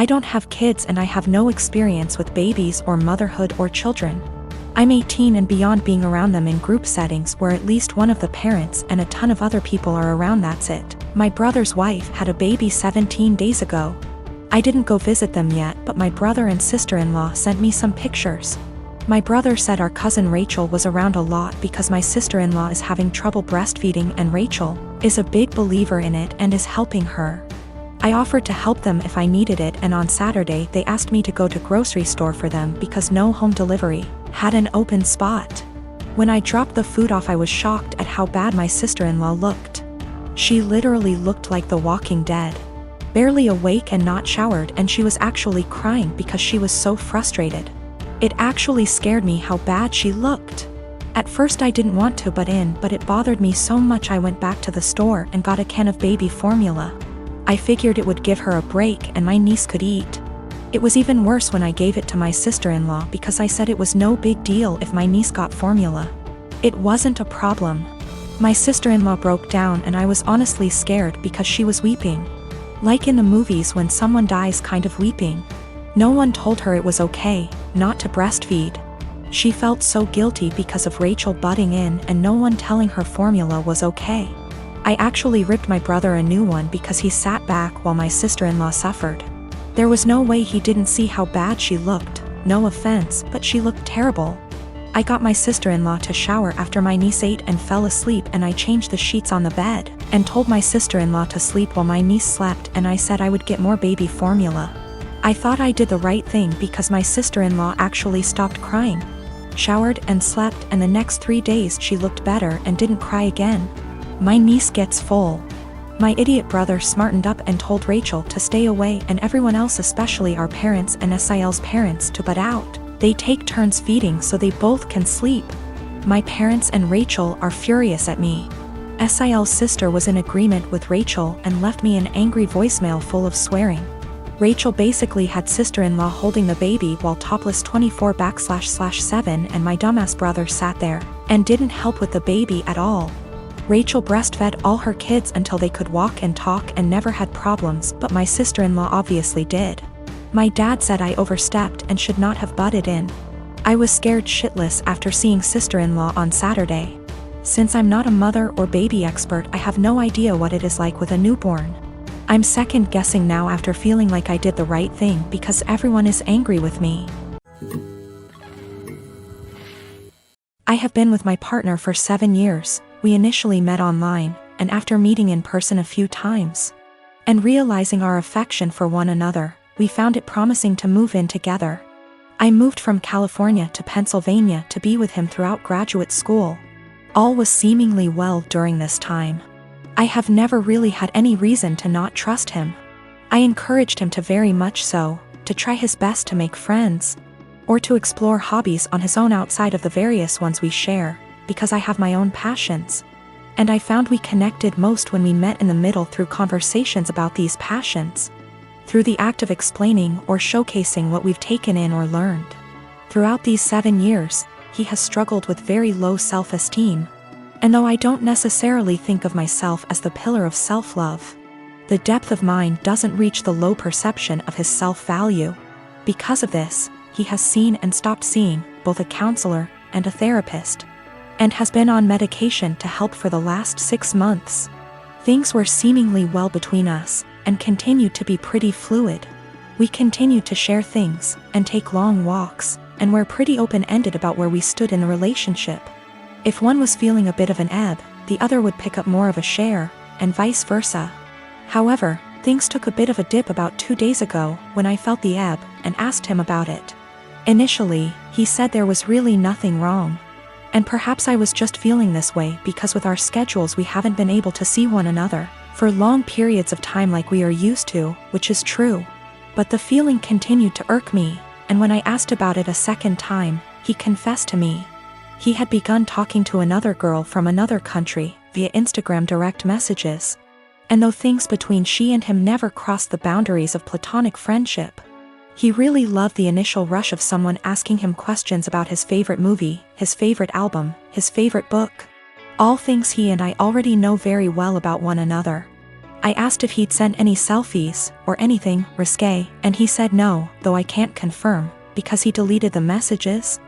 I don't have kids and I have no experience with babies or motherhood or children. I'm 18 and beyond being around them in group settings where at least one of the parents and a ton of other people are around. That's it. My brother's wife had a baby 17 days ago. I didn't go visit them yet, but my brother and sister-in-law sent me some pictures. My brother said our cousin Rachel was around a lot because my sister-in-law is having trouble breastfeeding and Rachel is a big believer in it and is helping her. I offered to help them if I needed it, and on Saturday they asked me to go to grocery store for them because no home delivery had an open spot. When I dropped the food off, I was shocked at how bad my sister-in-law looked. She literally looked like the Walking Dead. Barely awake and not showered, and she was actually crying because she was so frustrated. It actually scared me how bad she looked. At first I didn't want to butt in, but it bothered me so much I went back to the store and got a can of baby formula. I figured it would give her a break and my niece could eat. It was even worse when I gave it to my sister-in-law because I said it was no big deal if my niece got formula. It wasn't a problem. My sister-in-law broke down and I was honestly scared because she was weeping. Like in the movies when someone dies, kind of weeping. No one told her it was okay not to breastfeed. She felt so guilty because of Rachel butting in and no one telling her formula was okay. I actually ripped my brother a new one because he sat back while my sister-in-law suffered. There was no way he didn't see how bad she looked. No offense, but she looked terrible. I got my sister-in-law to shower after my niece ate and fell asleep, and I changed the sheets on the bed and told my sister-in-law to sleep while my niece slept, and I said I would get more baby formula. I thought I did the right thing because my sister-in-law actually stopped crying, showered and slept, and the next 3 days she looked better and didn't cry again. My niece gets full. My idiot brother smartened up and told Rachel to stay away, and everyone else, especially our parents and SIL's parents, to butt out. They take turns feeding so they both can sleep. My parents and Rachel are furious at me. SIL's sister was in agreement with Rachel and left me an angry voicemail full of swearing. Rachel basically had sister-in-law holding the baby while topless 24/7, and my dumbass brother sat there and didn't help with the baby at all. Rachel breastfed all her kids until they could walk and talk and never had problems, but my sister-in-law obviously did. My dad said I overstepped and should not have butted in. I was scared shitless after seeing sister-in-law on Saturday. Since I'm not a mother or baby expert, I have no idea what it is like with a newborn. I'm second-guessing now after feeling like I did the right thing because everyone is angry with me. I have been with my partner for 7 years. We initially met online, and after meeting in person a few times and realizing our affection for one another, we found it promising to move in together. I moved from California to Pennsylvania to be with him throughout graduate school. All was seemingly well during this time. I have never really had any reason to not trust him. I encouraged him to, very much so, to try his best to make friends, or to explore hobbies on his own outside of the various ones we share, because I have my own passions. And I found we connected most when we met in the middle through conversations about these passions, through the act of explaining or showcasing what we've taken in or learned. Throughout these 7 years, he has struggled with very low self-esteem, and though I don't necessarily think of myself as the pillar of self-love, the depth of mine doesn't reach the low perception of his self-value. Because of this, he has seen and stopped seeing both a counselor and a therapist, and has been on medication to help for the last 6 months. Things were seemingly well between us, and continued to be pretty fluid. We continued to share things, and take long walks, and were pretty open-ended about where we stood in the relationship. If one was feeling a bit of an ebb, the other would pick up more of a share, and vice versa. However, things took a bit of a dip about 2 days ago when I felt the ebb and asked him about it. Initially, he said there was really nothing wrong. And perhaps I was just feeling this way because with our schedules we haven't been able to see one another for long periods of time like we are used to, which is true. But the feeling continued to irk me, and when I asked about it a second time, he confessed to me. He had begun talking to another girl from another country via Instagram direct messages. And though things between she and him never crossed the boundaries of platonic friendship, he really loved the initial rush of someone asking him questions about his favorite movie, his favorite album, his favorite book. All things he and I already know very well about one another. I asked if he'd sent any selfies or anything risque, and he said no, though I can't confirm, because he deleted the messages.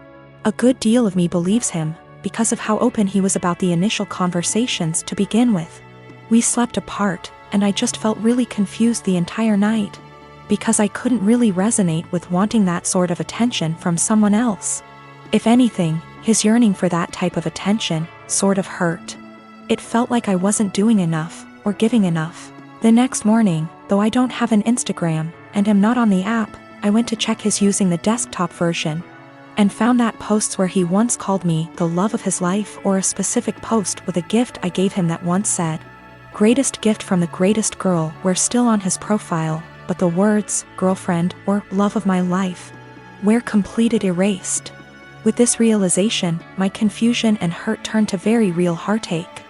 A good deal of me believes him, because of how open he was about the initial conversations to begin with. We slept apart, and I just felt really confused the entire night, because I couldn't really resonate with wanting that sort of attention from someone else. If anything, his yearning for that type of attention sort of hurt. It felt like I wasn't doing enough, or giving enough. The next morning, though I don't have an Instagram, and am not on the app, I went to check his using the desktop version, and found that posts where he once called me the love of his life, or a specific post with a gift I gave him that once said, "Greatest gift from the greatest girl," were still on his profile, but the words, girlfriend, or love of my life, were completed erased. With this realization, my confusion and hurt turned to very real heartache.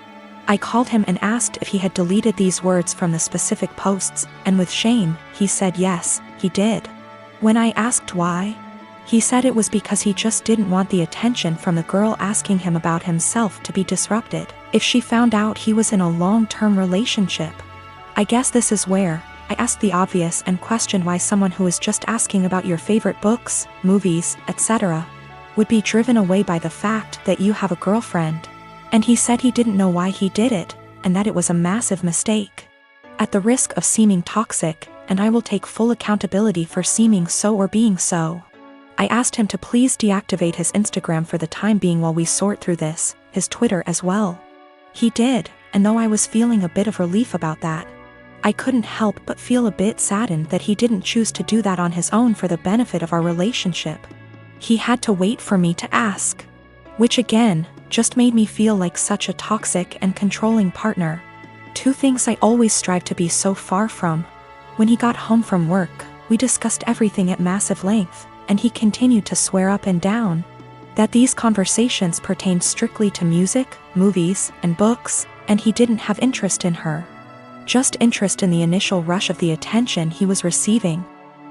I called him and asked if he had deleted these words from the specific posts, and with shame, he said yes, he did. When I asked why, he said it was because he just didn't want the attention from the girl asking him about himself to be disrupted if she found out he was in a long-term relationship. I guess this is where I asked the obvious and questioned why someone who is just asking about your favorite books, movies, etc., would be driven away by the fact that you have a girlfriend. And he said he didn't know why he did it, and that it was a massive mistake. At the risk of seeming toxic, and I will take full accountability for seeming so or being so, I asked him to please deactivate his Instagram for the time being while we sort through this, his Twitter as well. He did, and though I was feeling a bit of relief about that, I couldn't help but feel a bit saddened that he didn't choose to do that on his own for the benefit of our relationship. He had to wait for me to ask. Which again, just made me feel like such a toxic and controlling partner. Two things I always strive to be so far from. When he got home from work, we discussed everything at massive length, and he continued to swear up and down that these conversations pertained strictly to music, movies, and books, and he didn't have interest in her. Just interest in the initial rush of the attention he was receiving.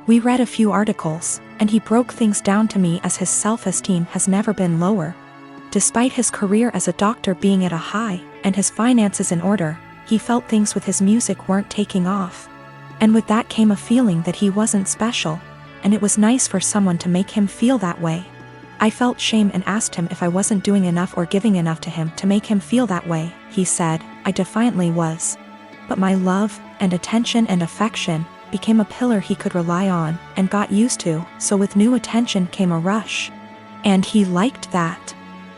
We read a few articles, and he broke things down to me as his self-esteem has never been lower. Despite his career as a doctor being at a high, and his finances in order, he felt things with his music weren't taking off. And with that came a feeling that he wasn't special, and it was nice for someone to make him feel that way. I felt shame and asked him if I wasn't doing enough or giving enough to him to make him feel that way. He said, I defiantly was. But my love, and attention and affection, became a pillar he could rely on, and got used to, so with new attention came a rush. And he liked that.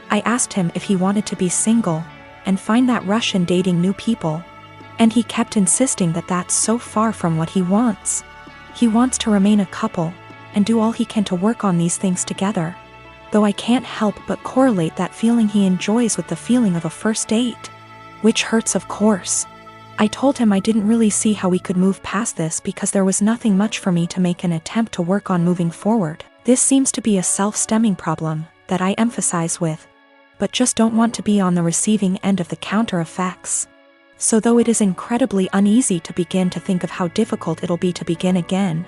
I asked him if he wanted to be single, and find that rush in dating new people. And he kept insisting that that's so far from what he wants. He wants to remain a couple, and do all he can to work on these things together. Though I can't help but correlate that feeling he enjoys with the feeling of a first date. Which hurts, of course. I told him I didn't really see how we could move past this because there was nothing much for me to make an attempt to work on moving forward. This seems to be a self-stemming problem that I emphasize with, but just don't want to be on the receiving end of the counter effects. So though it is incredibly uneasy to begin to think of how difficult it'll be to begin again,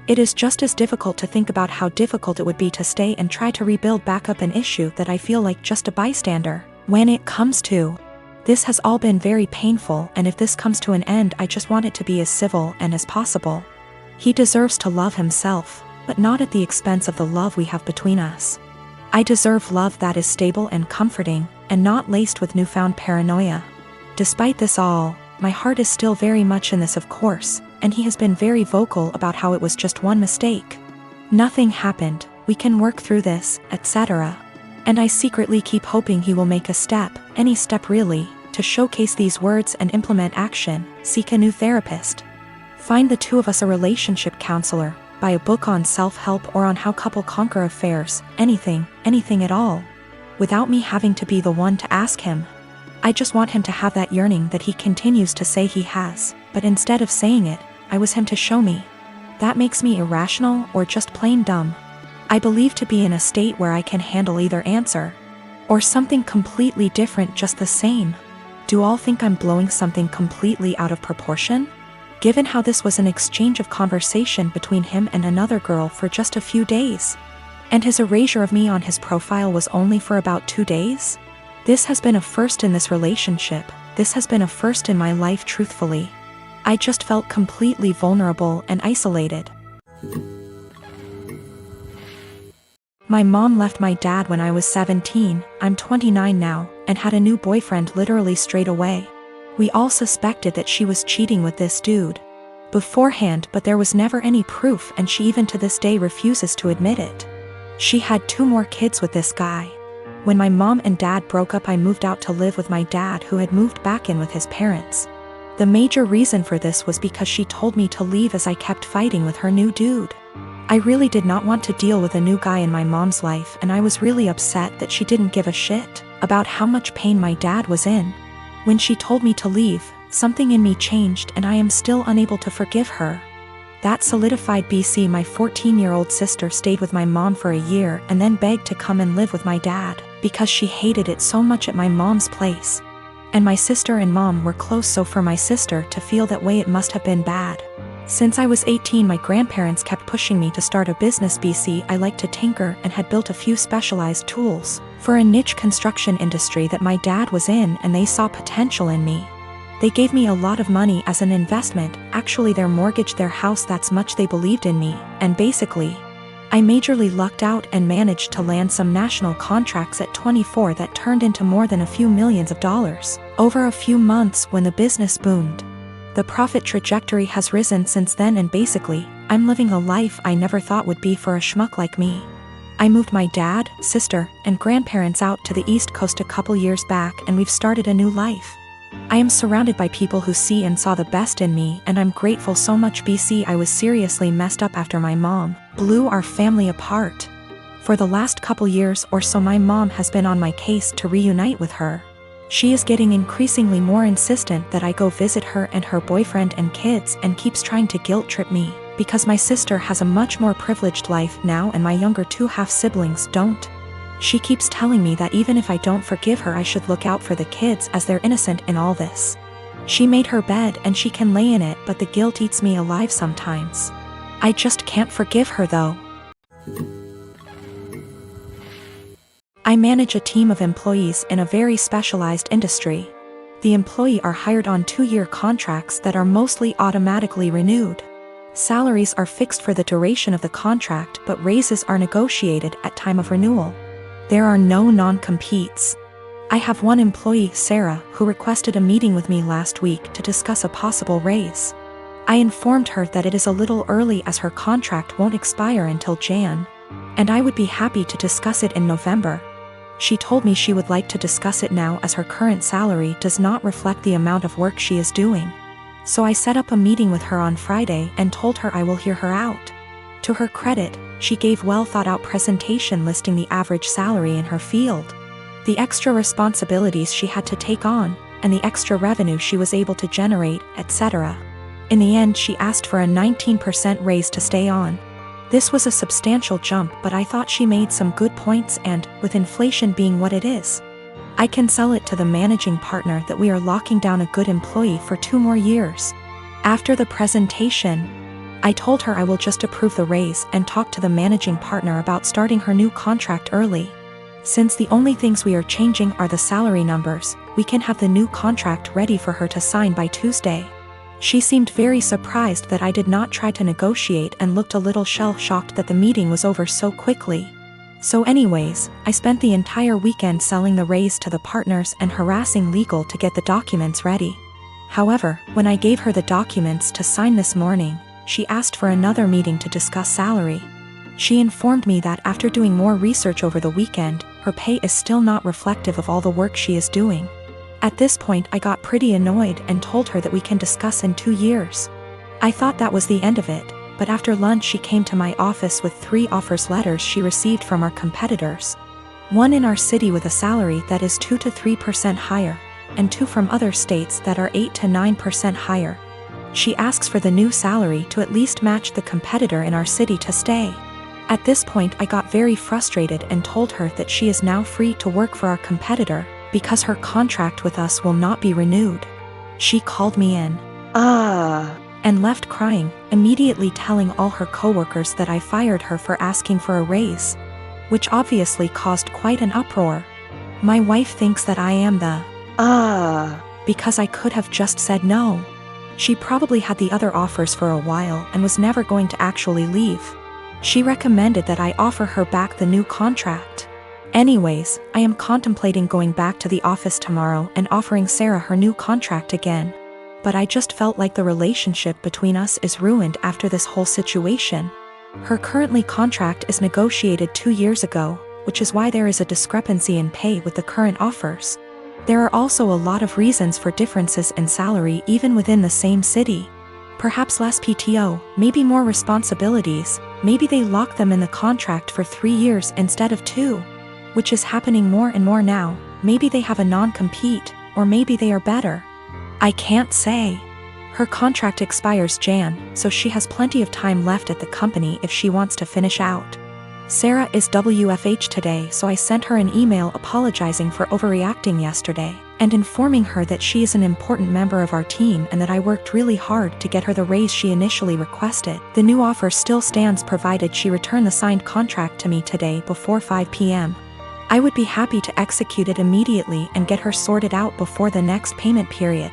it is just as difficult to think about how difficult it would be to stay and try to rebuild back up an issue that I feel like just a bystander. When it comes to this has all been very painful, and if this comes to an end, I just want it to be as civil and as possible. He deserves to love himself, but not at the expense of the love we have between us. I deserve love that is stable and comforting, and not laced with newfound paranoia. Despite this all, my heart is still very much in this, of course, and he has been very vocal about how it was just one mistake. Nothing happened, we can work through this, etc. And I secretly keep hoping he will make a step, any step really, to showcase these words and implement action, seek a new therapist. Find the two of us a relationship counselor, buy a book on self-help or on how couple conquer affairs, anything at all. Without me having to be the one to ask him. I just want him to have that yearning that he continues to say he has, but instead of saying it, I was him to show me. That makes me irrational or just plain dumb. I believe to be in a state where I can handle either answer. Or something completely different just the same. Do all think I'm blowing something completely out of proportion? Given how this was an exchange of conversation between him and another girl for just a few days. And his erasure of me on his profile was only for about 2 days? This has been a first in this relationship, this has been a first in my life truthfully. I just felt completely vulnerable and isolated. My mom left my dad when I was 17, I'm 29 now, and had a new boyfriend literally straight away. We all suspected that she was cheating with this dude beforehand, but there was never any proof, and she even to this day refuses to admit it. She had 2 more kids with this guy. When my mom and dad broke up, I moved out to live with my dad, who had moved back in with his parents. The major reason for this was because she told me to leave as I kept fighting with her new dude. I really did not want to deal with a new guy in my mom's life, and I was really upset that she didn't give a shit about how much pain my dad was in. When she told me to leave, something in me changed, and I am still unable to forgive her. That solidified BC. My 14-year-old sister stayed with my mom for a year and then begged to come and live with my dad because she hated it so much at my mom's place. And my sister and mom were close, so for my sister to feel that way, it must have been bad. Since I was 18, my grandparents kept pushing me to start a business. BC. I liked to tinker and had built a few specialized tools for a niche construction industry that my dad was in, and they saw potential in me. They gave me a lot of money as an investment. Actually, their mortgaged their house, that's much they believed in me, and basically, I majorly lucked out and managed to land some national contracts at 24 that turned into more than a few millions of dollars over a few months when the business boomed. The profit trajectory has risen since then, and basically, I'm living a life I never thought would be for a schmuck like me. I moved my dad, sister, and grandparents out to the East Coast a couple years back, and we've started a new life. I am surrounded by people who see and saw the best in me, and I'm grateful so much. BC. I was seriously messed up after my mom blew our family apart. For the last couple years or so, my mom has been on my case to reunite with her. She is getting increasingly more insistent that I go visit her and her boyfriend and kids, and keeps trying to guilt trip me because my sister has a much more privileged life now and my younger 2 half-siblings don't. She keeps telling me that even if I don't forgive her, I should look out for the kids as they're innocent in all this. She made her bed and she can lay in it, but the guilt eats me alive sometimes. I just can't forgive her though. I manage a team of employees in a very specialized industry. The employees are hired on 2-year contracts that are mostly automatically renewed. Salaries are fixed for the duration of the contract, but raises are negotiated at time of renewal. There are no non-competes. I have one employee, Sarah, who requested a meeting with me last week to discuss a possible raise. I informed her that it is a little early as her contract won't expire until Jan, and I would be happy to discuss it in November. She told me she would like to discuss it now as her current salary does not reflect the amount of work she is doing. So I set up a meeting with her on Friday and told her I will hear her out. To her credit, she gave well thought out presentation listing the average salary in her field, the extra responsibilities she had to take on, and the extra revenue she was able to generate, etc. In the end, she asked for a 19% raise to stay on. This was a substantial jump, but I thought she made some good points, and, with inflation being what it is, I can sell it to the managing partner that we are locking down a good employee for 2 more years. After the presentation, I told her I will just approve the raise and talk to the managing partner about starting her new contract early. Since the only things we are changing are the salary numbers, we can have the new contract ready for her to sign by Tuesday. She seemed very surprised that I did not try to negotiate and looked a little shell-shocked that the meeting was over so quickly. So anyways, I spent the entire weekend selling the raise to the partners and harassing legal to get the documents ready. However, when I gave her the documents to sign this morning, she asked for another meeting to discuss salary. She informed me that after doing more research over the weekend, her pay is still not reflective of all the work she is doing. At this point, I got pretty annoyed and told her that we can discuss in 2 years. I thought that was the end of it, but after lunch she came to my office with 3 offers letters she received from our competitors. One in our city with a salary that is 2 to 3% higher, and 2 from other states that are 8 to 9% higher. She asks for the new salary to at least match the competitor in our city to stay. At this point, I got very frustrated and told her that she is now free to work for our competitor, because her contract with us will not be renewed. She called me in, and left crying, immediately telling all her coworkers that I fired her for asking for a raise, which obviously caused quite an uproar. My wife thinks that I am the because I could have just said no. She probably had the other offers for a while and was never going to actually leave. She recommended that I offer her back the new contract. Anyways, I am contemplating going back to the office tomorrow and offering Sarah her new contract again. But I just felt like the relationship between us is ruined after this whole situation. Her currently contract is negotiated 2 years ago, which is why there is a discrepancy in pay with the current offers. There are also a lot of reasons for differences in salary even within the same city. Perhaps less PTO, maybe more responsibilities, maybe they lock them in the contract for 3 years instead of 2. Which is happening more and more now. Maybe they have a non-compete, or maybe they are better. I can't say. Her contract expires Jan, so she has plenty of time left at the company if she wants to finish out. Sarah is WFH today, so I sent her an email apologizing for overreacting yesterday, and informing her that she is an important member of our team and that I worked really hard to get her the raise she initially requested. The new offer still stands provided she return the signed contract to me today before 5 p.m. I would be happy to execute it immediately and get her sorted out before the next payment period.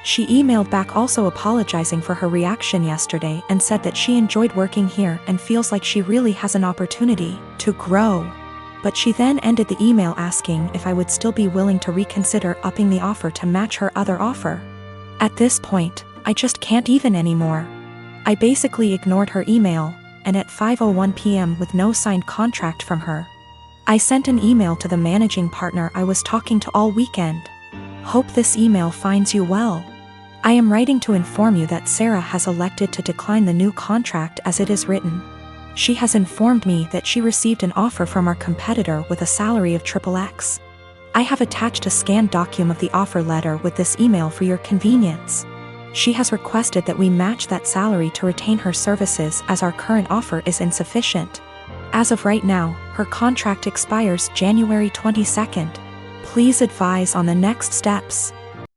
She emailed back also apologizing for her reaction yesterday and said that she enjoyed working here and feels like she really has an opportunity to grow. But she then ended the email asking if I would still be willing to reconsider upping the offer to match her other offer. At this point, I just can't even anymore. I basically ignored her email, and at 5:01 p.m. with no signed contract from her, I sent an email to the managing partner I was talking to all weekend. Hope this email finds you well. I am writing to inform you that Sarah has elected to decline the new contract as it is written. She has informed me that she received an offer from our competitor with a salary of XXX. I have attached a scanned document of the offer letter with this email for your convenience. She has requested that we match that salary to retain her services as our current offer is insufficient. As of right now, her contract expires January 22nd. Please advise on the next steps.